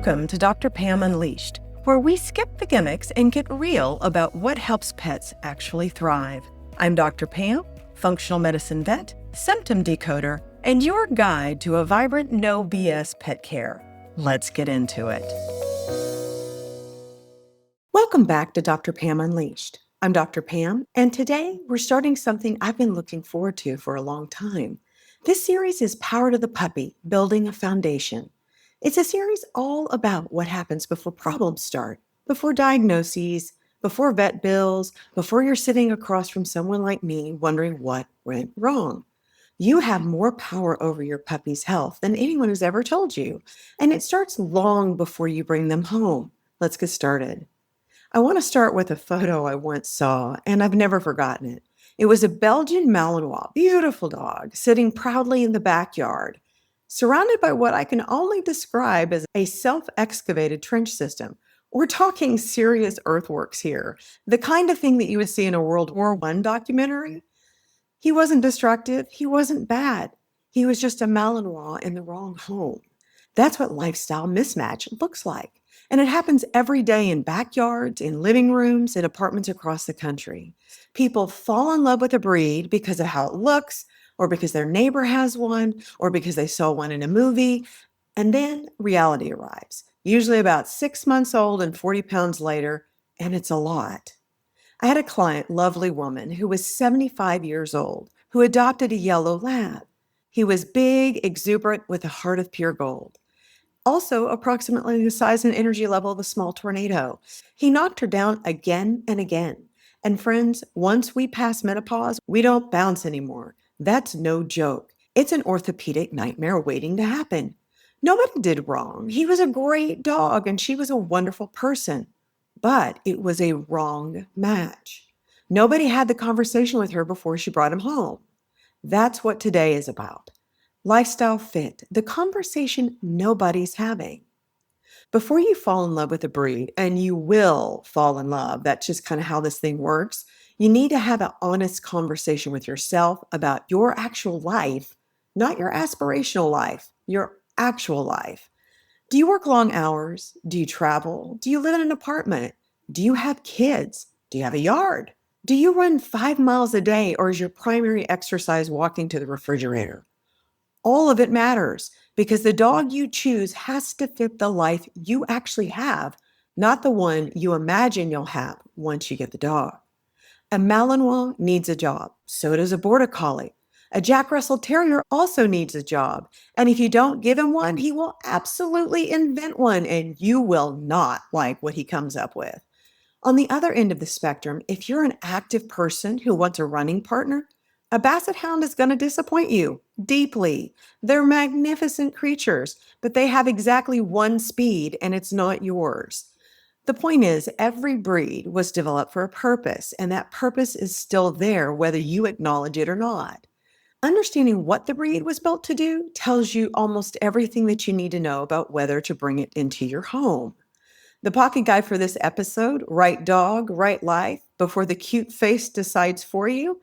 Welcome to Dr. Pam Unleashed, where we skip the gimmicks and get real about what helps pets actually thrive. I'm Dr. Pam, functional medicine vet, symptom decoder, and your guide to a vibrant, no BS pet care. Let's get into it. Welcome back to Dr. Pam Unleashed. I'm Dr. Pam, and today we're starting something I've been looking forward to for a long time. This series is Power to the Puppy, Building a Foundation. It's a series all about what happens before problems start, before diagnoses, before vet bills, before you're sitting across from someone like me wondering what went wrong. You have more power over your puppy's health than anyone has ever told you, and it starts long before you bring them home. Let's get started. I want to start with a photo I once saw, and I've never forgotten it. It was a Belgian Malinois, beautiful dog, sitting proudly in the backyard, surrounded by what I can only describe as a self-excavated trench system. We're talking serious earthworks here, the kind of thing that you would see in a World War I documentary. He wasn't destructive. He wasn't bad. He was just a Malinois in the wrong home. That's what lifestyle mismatch looks like. And it happens every day in backyards, in living rooms, in apartments across the country. People fall in love with a breed because of how it looks, or because their neighbor has one, or because they saw one in a movie. And then reality arrives, usually about 6 months old and 40 pounds later, and it's a lot. I had a client, lovely woman, who was 75 years old, who adopted a yellow lab. He was big, exuberant, with a heart of pure gold. Also, approximately the size and energy level of a small tornado. He knocked her down again and again. And friends, once we pass menopause, we don't bounce anymore. That's no joke. It's an orthopedic nightmare waiting to happen. Nobody did wrong. He was a great dog and she was a wonderful person. But it was a wrong match. Nobody had the conversation with her before she brought him home. That's what today is about. Lifestyle fit, the conversation nobody's having. Before you fall in love with a breed, and you will fall in love, that's just kind of how this thing works, you need to have an honest conversation with yourself about your actual life, not your aspirational life, your actual life. Do you work long hours? Do you travel? Do you live in an apartment? Do you have kids? Do you have a yard? Do you run 5 miles a day, or is your primary exercise walking to the refrigerator? All of it matters because the dog you choose has to fit the life you actually have, not the one you imagine you'll have once you get the dog. A Malinois needs a job. So does a Border Collie. A Jack Russell Terrier also needs a job. And if you don't give him one, he will absolutely invent one, and you will not like what he comes up with. On the other end of the spectrum, if you're an active person who wants a running partner, a Basset Hound is going to disappoint you deeply. They're magnificent creatures, but they have exactly one speed, and it's not yours. The point is, every breed was developed for a purpose, and that purpose is still there whether you acknowledge it or not. Understanding what the breed was built to do tells you almost everything that you need to know about whether to bring it into your home. The pocket guide for this episode, Right Dog, Right Life, Before the Cute Face Decides for You,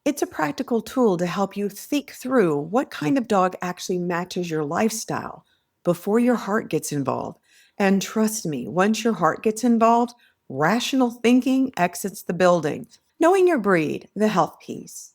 it's a practical tool to help you think through what kind of dog actually matches your lifestyle before your heart gets involved. And trust me, once your heart gets involved, rational thinking exits the building. Knowing your breed, the health piece.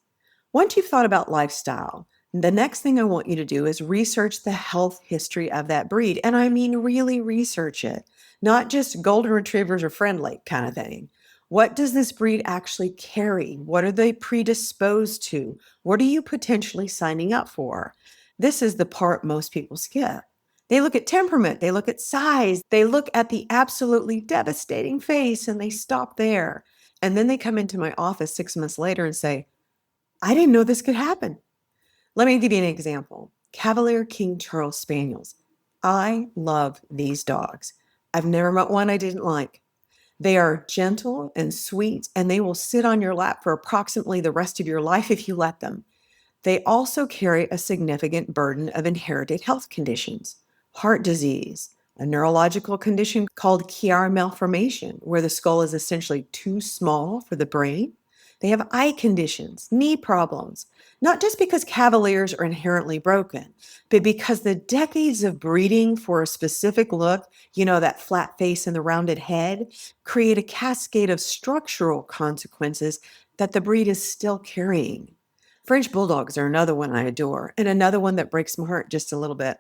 Once you've thought about lifestyle, the next thing I want you to do is research the health history of that breed. And I mean really research it, not just golden retrievers are friendly kind of thing. What does this breed actually carry? What are they predisposed to? What are you potentially signing up for? This is the part most people skip. They look at temperament, they look at size, they look at the absolutely devastating face, and they stop there. And then they come into my office 6 months later and say, I didn't know this could happen. Let me give you an example. Cavalier King Charles Spaniels. I love these dogs. I've never met one I didn't like. They are gentle and sweet, and they will sit on your lap for approximately the rest of your life if you let them. They also carry a significant burden of inherited health conditions, heart disease, a neurological condition called Chiari malformation, where the skull is essentially too small for the brain, They have eye conditions, knee problems, not just because Cavaliers are inherently broken, but because the decades of breeding for a specific look, that flat face and the rounded head, create a cascade of structural consequences that the breed is still carrying. French Bulldogs are another one I adore, and another one that breaks my heart just a little bit.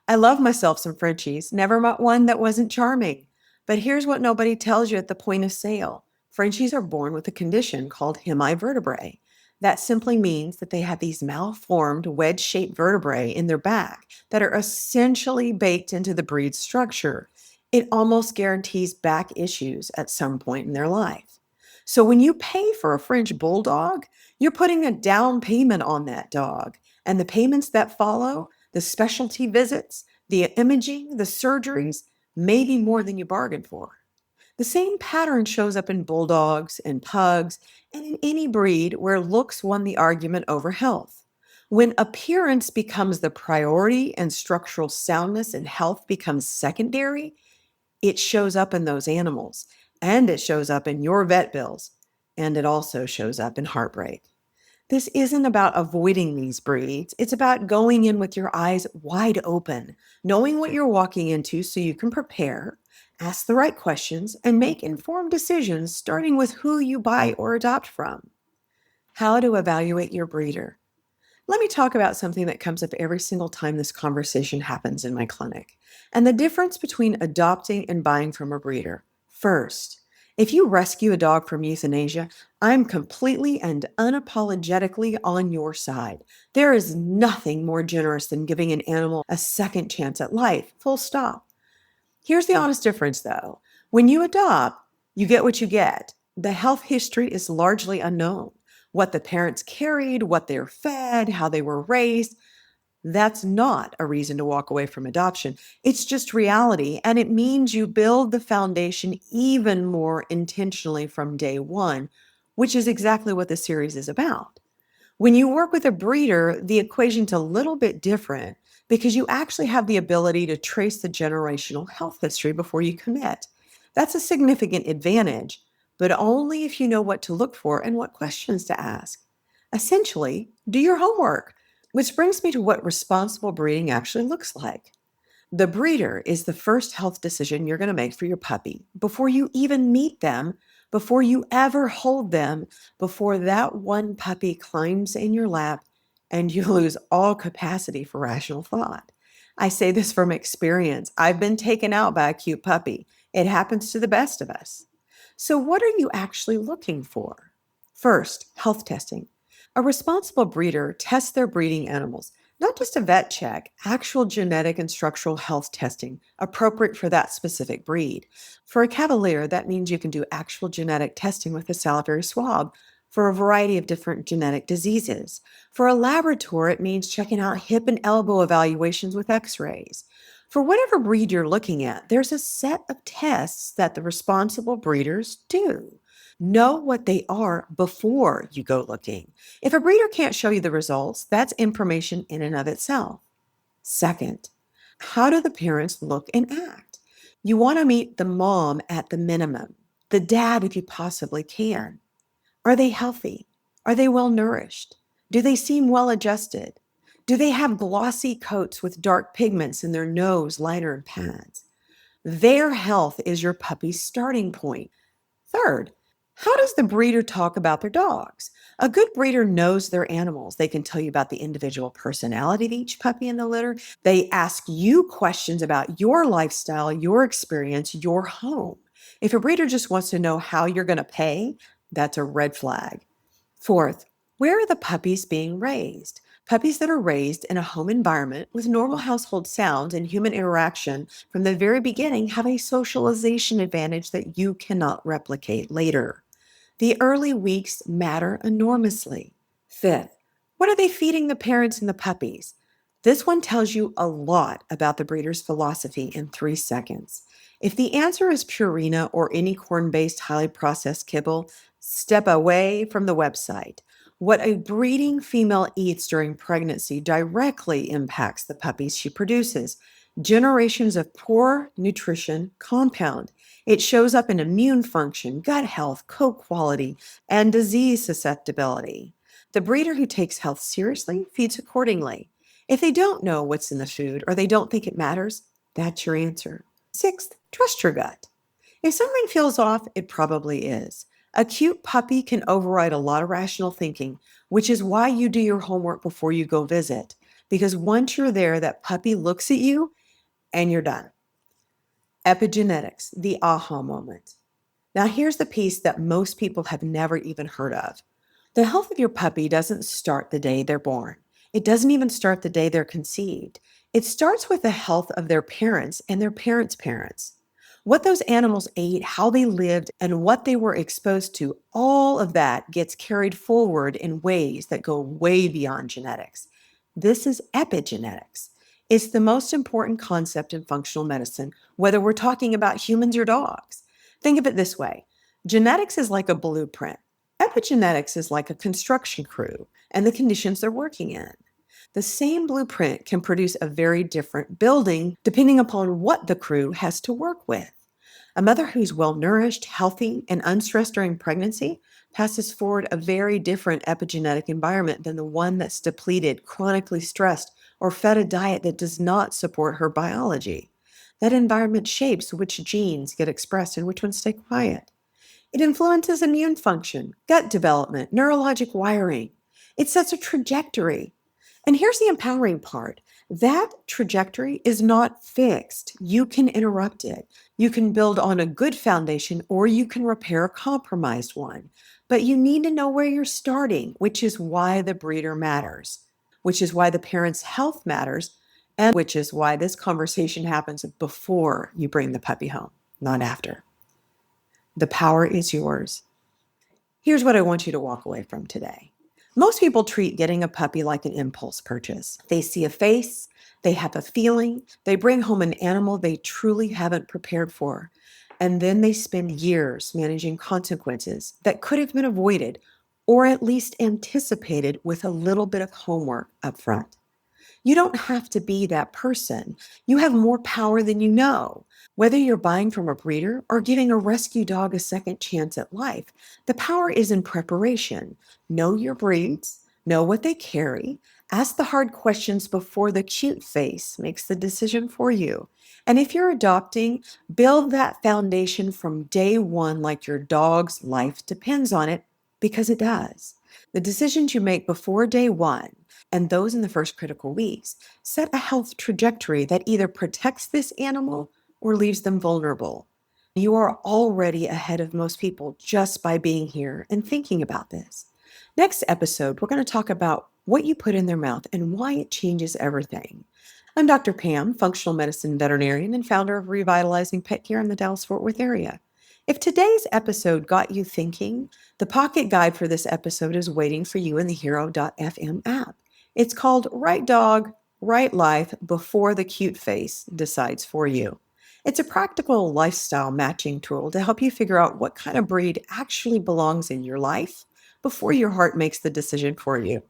I love myself some Frenchies, never met one that wasn't charming. But here's what nobody tells you at the point of sale. Frenchies are born with a condition called hemivertebrae. That simply means that they have these malformed wedge-shaped vertebrae in their back that are essentially baked into the breed's structure. It almost guarantees back issues at some point in their life. So when you pay for a French Bulldog, you're putting a down payment on that dog. And the payments that follow, the specialty visits, the imaging, the surgeries, may be more than you bargained for. The same pattern shows up in bulldogs and pugs and in any breed where looks won the argument over health. When appearance becomes the priority and structural soundness and health becomes secondary, it shows up in those animals, and it shows up in your vet bills, and it also shows up in heartbreak. This isn't about avoiding these breeds. It's about going in with your eyes wide open, knowing what you're walking into so you can prepare, ask the right questions, and make informed decisions, starting with who you buy or adopt from. How to evaluate your breeder. Let me talk about something that comes up every single time this conversation happens in my clinic, and the difference between adopting and buying from a breeder. First, if you rescue a dog from euthanasia, I'm completely and unapologetically on your side. There is nothing more generous than giving an animal a second chance at life, full stop. Here's the honest difference, though. When you adopt, you get what you get. The health history is largely unknown. What the parents carried, what they're fed, how they were raised, that's not a reason to walk away from adoption. It's just reality, and it means you build the foundation even more intentionally from day one, which is exactly what the series is about. When you work with a breeder, the equation's a little bit different because you actually have the ability to trace the generational health history before you commit. That's a significant advantage, but only if you know what to look for and what questions to ask. Essentially, do your homework, which brings me to what responsible breeding actually looks like. The breeder is the first health decision you're going to make for your puppy before you even meet them, before you ever hold them, before that one puppy climbs in your lap and you lose all capacity for rational thought. I say this from experience. I've been taken out by a cute puppy. It happens to the best of us. So, what are you actually looking for? First, health testing. A responsible breeder tests their breeding animals, not just a vet check, actual genetic and structural health testing appropriate for that specific breed. For a Cavalier, that means you can do actual genetic testing with a salivary swab for a variety of different genetic diseases. For a Labrador, it means checking out hip and elbow evaluations with x rays. For whatever breed you're looking at, there's a set of tests that the responsible breeders do. Know what they are before you go looking. If a breeder can't show you the results, that's information in and of itself. Second, how do the parents look and act? You want to meet the mom at the minimum, the dad if you possibly can. Are they healthy? Are they well nourished? Do they seem well adjusted? Do they have glossy coats with dark pigments in their nose, liner, and pads? Their health is your puppy's starting point. Third, how does the breeder talk about their dogs? A good breeder knows their animals. They can tell you about the individual personality of each puppy in the litter. They ask you questions about your lifestyle, your experience, your home. If a breeder just wants to know how you're going to pay, that's a red flag. Fourth, where are the puppies being raised? Puppies that are raised in a home environment with normal household sounds and human interaction from the very beginning have a socialization advantage that you cannot replicate later. The early weeks matter enormously. Fifth, what are they feeding the parents and the puppies? This one tells you a lot about the breeder's philosophy in 3 seconds. If the answer is Purina or any corn-based highly processed kibble, step away from the website. What a breeding female eats during pregnancy directly impacts the puppies she produces. Generations of poor nutrition compound. It shows up in immune function, gut health, coat quality, and disease susceptibility. The breeder who takes health seriously feeds accordingly. If they don't know what's in the food or they don't think it matters, that's your answer. Sixth, trust your gut. If something feels off, it probably is. A cute puppy can override a lot of rational thinking, which is why you do your homework before you go visit. Because once you're there, that puppy looks at you and you're done. Epigenetics, the aha moment. Now, here's the piece that most people have never even heard of. The health of your puppy doesn't start the day they're born. It doesn't even start the day they're conceived. It starts with the health of their parents and their parents' parents. What those animals ate, how they lived, and what they were exposed to, all of that gets carried forward in ways that go way beyond genetics. This is epigenetics. It's the most important concept in functional medicine, whether we're talking about humans or dogs. Think of it this way. Genetics is like a blueprint. Epigenetics is like a construction crew and the conditions they're working in. The same blueprint can produce a very different building depending upon what the crew has to work with. A mother who's well nourished, healthy, and unstressed during pregnancy passes forward a very different epigenetic environment than the one that's depleted, chronically stressed, or fed a diet that does not support her biology. That environment shapes which genes get expressed and which ones stay quiet. It influences immune function, gut development, neurologic wiring. It sets a trajectory. And here's the empowering part. That trajectory is not fixed. You can interrupt it. You can build on a good foundation or you can repair a compromised one. But you need to know where you're starting, which is why the breeder matters, which is why the parent's health matters, and which is why this conversation happens before you bring the puppy home, not after. The power is yours. Here's what I want you to walk away from today. Most people treat getting a puppy like an impulse purchase. They see a face, they have a feeling, they bring home an animal they truly haven't prepared for, and then they spend years managing consequences that could have been avoided or at least anticipated with a little bit of homework up front. You don't have to be that person. You have more power than you know. Whether you're buying from a breeder or giving a rescue dog a second chance at life, the power is in preparation. Know your breeds, know what they carry, ask the hard questions before the cute face makes the decision for you. And if you're adopting, build that foundation from day one like your dog's life depends on it, because it does. The decisions you make before day one and those in the first critical weeks set a health trajectory that either protects this animal or leaves them vulnerable. You are already ahead of most people just by being here and thinking about this. Next episode, we're going to talk about what you put in their mouth and why it changes everything. I'm Dr. Pam, functional medicine veterinarian and founder of Revitalizing Pet Care in the Dallas-Fort Worth area. If today's episode got you thinking, the pocket guide for this episode is waiting for you in the hero.fm app. It's called Right Dog, Right Life Before the Cute Face Decides for You. It's a practical lifestyle matching tool to help you figure out what kind of breed actually belongs in your life before your heart makes the decision for you.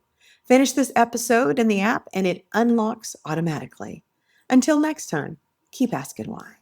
Finish this episode in the app and it unlocks automatically. Until next time, keep asking why.